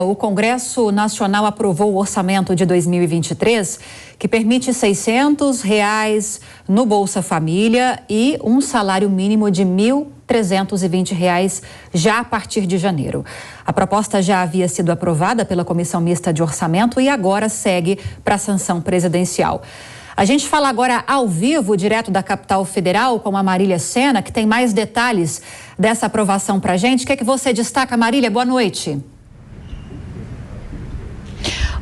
O Congresso Nacional aprovou o orçamento de 2023, que permite R$ 600 no Bolsa Família e um salário mínimo de R$ 1.320 já a partir de janeiro. A proposta já havia sido aprovada pela Comissão Mista de Orçamento e agora segue para a sanção presidencial. A gente fala agora ao vivo, direto da capital federal, com a Marília Sena, que tem mais detalhes dessa aprovação para a gente. O que é que você destaca, Marília? Boa noite.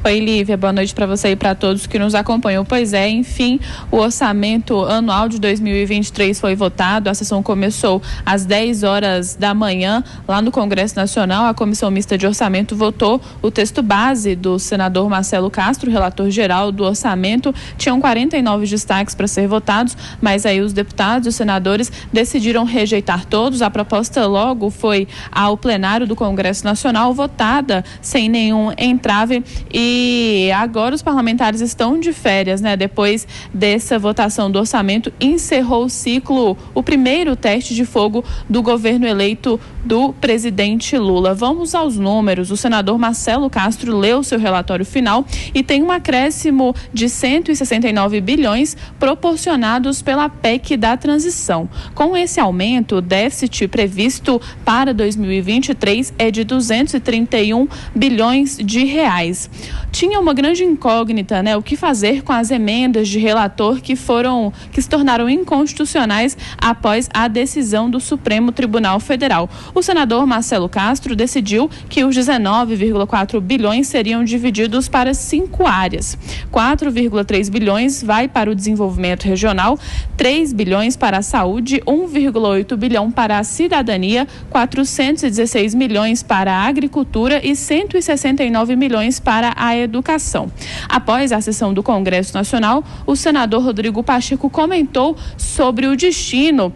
Oi, Lívia, boa noite para você e para todos que nos acompanham. Pois é, enfim, o orçamento anual de 2023 foi votado. A sessão começou às 10 horas da manhã lá no Congresso Nacional. A Comissão Mista de Orçamento votou o texto base do senador Marcelo Castro, relator geral do orçamento. Tinham 49 destaques para ser votados, mas aí os deputados e os senadores decidiram rejeitar todos. A proposta logo foi ao plenário do Congresso Nacional, votada sem nenhum entrave. E agora os parlamentares estão de férias, né? Depois dessa votação do orçamento, encerrou o ciclo, o primeiro teste de fogo do governo eleito do presidente Lula. Vamos aos números. O senador Marcelo Castro leu seu relatório final e tem um acréscimo de 169 bilhões proporcionados pela PEC da transição. Com esse aumento, o déficit previsto para 2023 é de 231 bilhões de reais. Tinha uma grande incógnita, né? O que fazer com as emendas de relator que se tornaram inconstitucionais após a decisão do Supremo Tribunal Federal. O senador Marcelo Castro decidiu que os 19,4 bilhões seriam divididos para 5 áreas. 4,3 bilhões vai para o desenvolvimento regional, 3 bilhões para a saúde, 1,8 bilhão para a cidadania, 416 milhões para a agricultura e 169 milhões para a educação. Após a sessão do Congresso Nacional, o senador Rodrigo Pacheco comentou sobre o destino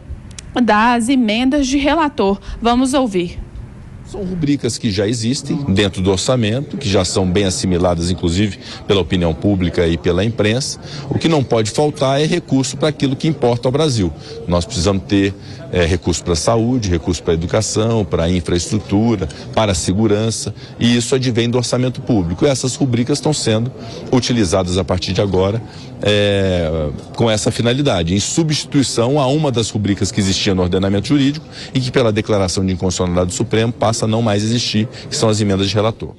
das emendas de relator. Vamos ouvir. São rubricas que já existem dentro do orçamento, que já são bem assimiladas, inclusive, pela opinião pública e pela imprensa. O que não pode faltar é recurso para aquilo que importa ao Brasil. Nós precisamos ter recurso para a saúde, recurso para a educação, para a infraestrutura, para a segurança, e isso advém do orçamento público. E essas rubricas estão sendo utilizadas a partir de agora com essa finalidade, em substituição a uma das rubricas que existia no ordenamento jurídico e que, pela declaração de inconstitucionalidade do Supremo, passa a não mais existir, que são as emendas de relator.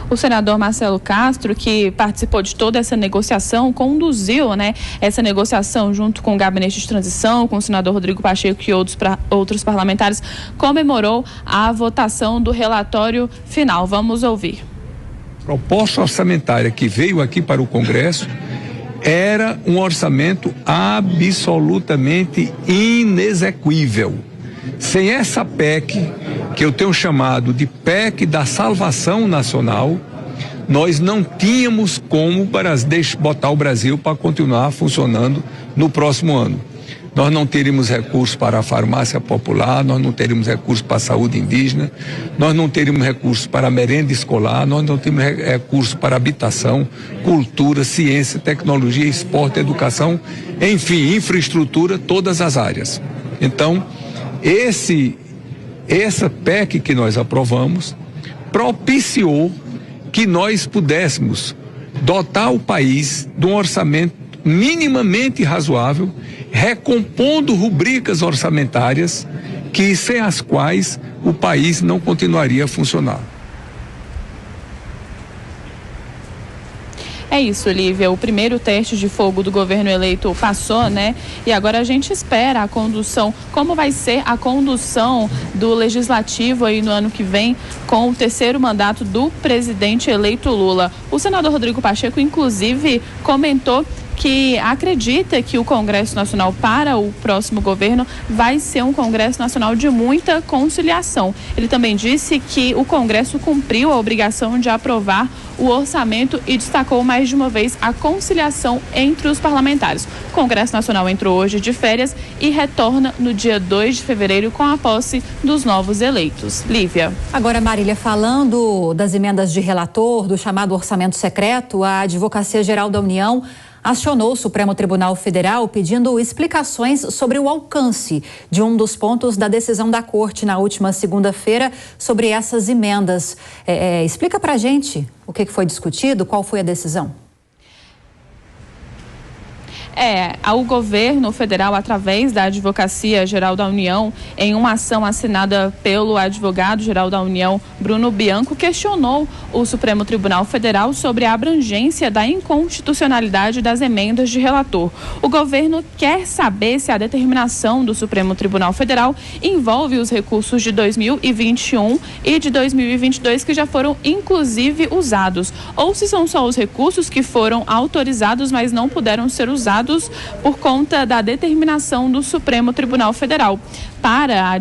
O senador Marcelo Castro, que participou de toda essa negociação, conduziu, né, essa negociação junto com o gabinete de transição, com o senador Rodrigo Pacheco e outros parlamentares, comemorou a votação do relatório final. Vamos ouvir. A proposta orçamentária que veio aqui para o Congresso era um orçamento absolutamente inexequível. Sem essa PEC, que eu tenho chamado de PEC da salvação nacional, nós não tínhamos como botar o Brasil para continuar funcionando no próximo ano. Nós não teríamos recursos para a farmácia popular, nós não teríamos recursos para a saúde indígena, nós não teríamos recursos para a merenda escolar, nós não teríamos recursos para habitação, cultura, ciência, tecnologia, esporte, educação, enfim, infraestrutura, todas as áreas. Então, essa PEC que nós aprovamos propiciou que nós pudéssemos dotar o país de um orçamento minimamente razoável, recompondo rubricas orçamentárias sem as quais o país não continuaria a funcionar. É isso, Lívia. O primeiro teste de fogo do governo eleito passou, né? E agora a gente espera a condução. Como vai ser a condução do legislativo aí no ano que vem com o terceiro mandato do presidente eleito Lula? O senador Rodrigo Pacheco, inclusive, comentou que acredita que o Congresso Nacional para o próximo governo vai ser um Congresso Nacional de muita conciliação. Ele também disse que o Congresso cumpriu a obrigação de aprovar o orçamento e destacou mais de uma vez a conciliação entre os parlamentares. O Congresso Nacional entrou hoje de férias e retorna no dia 2 de fevereiro com a posse dos novos eleitos. Lívia. Agora, Marília, falando das emendas de relator, do chamado orçamento secreto, a Advocacia Geral da União acionou o Supremo Tribunal Federal pedindo explicações sobre o alcance de um dos pontos da decisão da Corte na última segunda-feira sobre essas emendas. Explica pra gente o que foi discutido, qual foi a decisão. O governo federal, através da Advocacia Geral da União, em uma ação assinada pelo advogado-geral da União, Bruno Bianco, questionou o Supremo Tribunal Federal sobre a abrangência da inconstitucionalidade das emendas de relator. O governo quer saber se a determinação do Supremo Tribunal Federal envolve os recursos de 2021 e de 2022 que já foram, inclusive, usados, ou se são só os recursos que foram autorizados, mas não puderam ser usados por conta da determinação do Supremo Tribunal Federal. Para a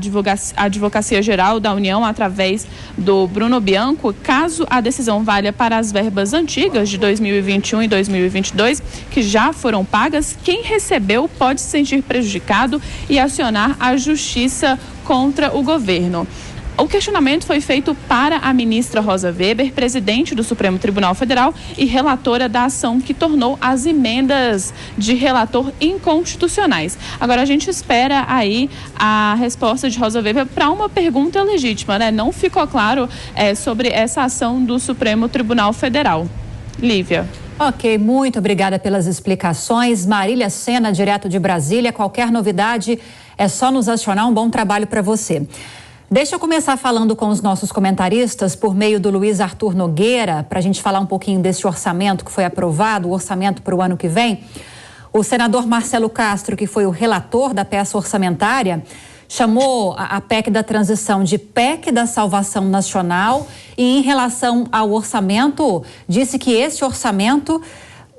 Advocacia Geral da União, através do Bruno Bianco, caso a decisão valha para as verbas antigas de 2021 e 2022, que já foram pagas, quem recebeu pode se sentir prejudicado e acionar a justiça contra o governo. O questionamento foi feito para a ministra Rosa Weber, presidente do Supremo Tribunal Federal e relatora da ação que tornou as emendas de relator inconstitucionais. Agora a gente espera aí a resposta de Rosa Weber para uma pergunta legítima, né? Não ficou claro sobre essa ação do Supremo Tribunal Federal. Lívia. Ok, muito obrigada pelas explicações. Marília Sena, direto de Brasília. Qualquer novidade é só nos acionar. Um bom trabalho para você. Deixa eu começar falando com os nossos comentaristas por meio do Luiz Arthur Nogueira, para a gente falar um pouquinho desse orçamento que foi aprovado, o orçamento para o ano que vem. O senador Marcelo Castro, que foi o relator da peça orçamentária, chamou a PEC da transição de PEC da salvação nacional e, em relação ao orçamento, disse que esse orçamento,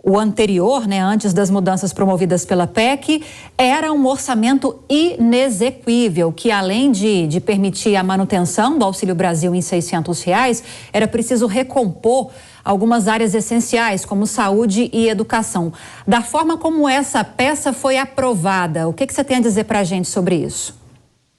o anterior, antes das mudanças promovidas pela PEC, era um orçamento inexequível, que além de permitir a manutenção do Auxílio Brasil em R$600, era preciso recompor algumas áreas essenciais, como saúde e educação. Da forma como essa peça foi aprovada, o que você tem a dizer para a gente sobre isso?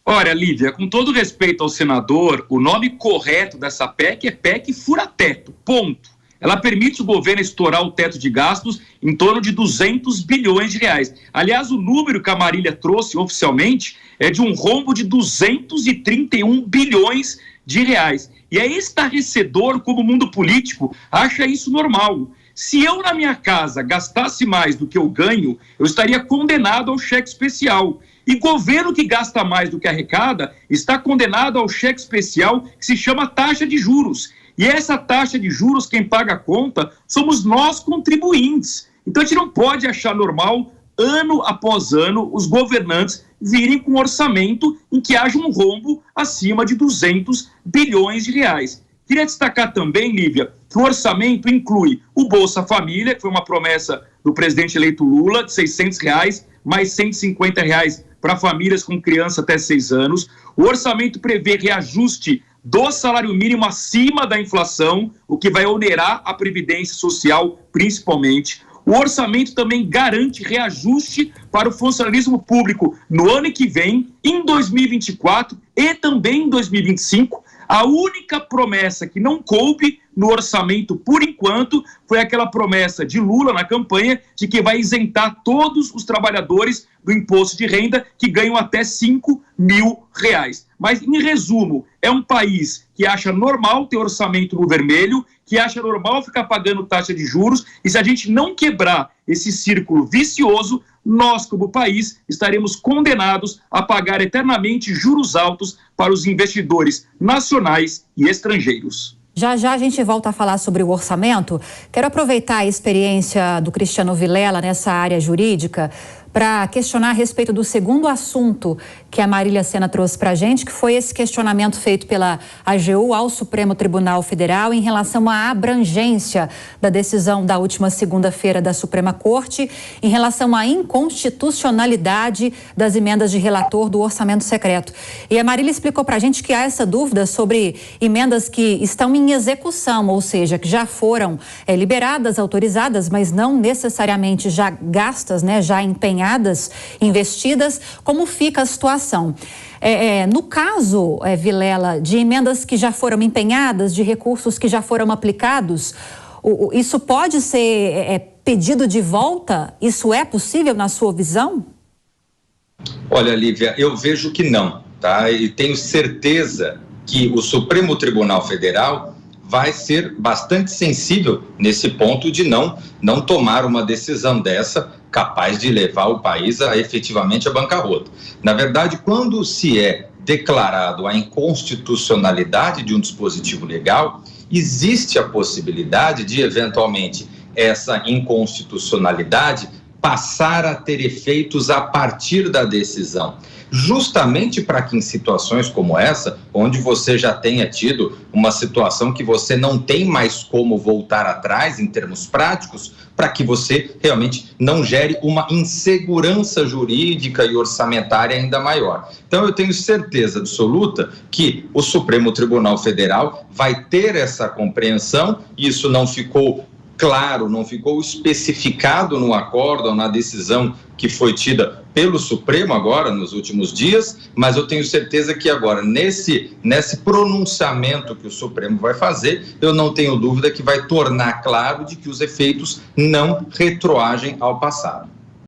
Olha, Lívia, com todo respeito ao senador, o nome correto dessa PEC é PEC fura-teto, ponto. Ela permite o governo estourar o teto de gastos em torno de 200 bilhões de reais. Aliás, o número que a Marília trouxe oficialmente é de um rombo de 231 bilhões de reais. E é estarrecedor como o mundo político acha isso normal. Se eu, na minha casa, gastasse mais do que eu ganho, eu estaria condenado ao cheque especial. E governo que gasta mais do que arrecada está condenado ao cheque especial que se chama taxa de juros. E essa taxa de juros, quem paga a conta, somos nós contribuintes. Então a gente não pode achar normal, ano após ano, os governantes virem com um orçamento em que haja um rombo acima de 200 bilhões de reais. Queria destacar também, Lívia, que o orçamento inclui o Bolsa Família, que foi uma promessa do presidente eleito Lula, de R$600, mais R$150 para famílias com criança até 6 anos. O orçamento prevê reajuste do salário mínimo acima da inflação, o que vai onerar a Previdência Social, principalmente. O orçamento também garante reajuste para o funcionalismo público no ano que vem, em 2024 e também em 2025. A única promessa que não coube no orçamento, por enquanto, foi aquela promessa de Lula na campanha de que vai isentar todos os trabalhadores do imposto de renda que ganham até R$5 mil. Mas, em resumo, é um país que acha normal ter orçamento no vermelho, que acha normal ficar pagando taxa de juros, e se a gente não quebrar esse círculo vicioso, nós, como país, estaremos condenados a pagar eternamente juros altos para os investidores nacionais e estrangeiros. Já já a gente volta a falar sobre o orçamento. Quero aproveitar a experiência do Cristiano Vilela nessa área jurídica para questionar a respeito do segundo assunto que a Marília Sena trouxe para a gente, que foi esse questionamento feito pela AGU ao Supremo Tribunal Federal em relação à abrangência da decisão da última segunda-feira da Suprema Corte em relação à inconstitucionalidade das emendas de relator do orçamento secreto. E a Marília explicou para a gente que há essa dúvida sobre emendas que estão em execução, ou seja, que já foram liberadas, autorizadas, mas não necessariamente já gastas, já empenhadas, investidas. Como fica a situação? No caso, Vilela, de emendas que já foram empenhadas, de recursos que já foram aplicados, isso pode ser pedido de volta? Isso é possível na sua visão? Olha, Lívia, eu vejo que não, tá? E tenho certeza que o Supremo Tribunal Federal vai ser bastante sensível nesse ponto de não tomar uma decisão dessa capaz de levar o país a efetivamente a bancarrota. Na verdade, quando se é declarado a inconstitucionalidade de um dispositivo legal, existe a possibilidade de, eventualmente, essa inconstitucionalidade passar a ter efeitos a partir da decisão. Justamente para que em situações como essa, onde você já tenha tido uma situação que você não tem mais como voltar atrás em termos práticos, para que você realmente não gere uma insegurança jurídica e orçamentária ainda maior. Então eu tenho certeza absoluta que o Supremo Tribunal Federal vai ter essa compreensão. Isso não ficou claro, não ficou especificado no acórdão, na decisão que foi tida pelo Supremo agora, nos últimos dias, mas eu tenho certeza que agora, nesse pronunciamento que o Supremo vai fazer, eu não tenho dúvida que vai tornar claro de que os efeitos não retroagem ao passado.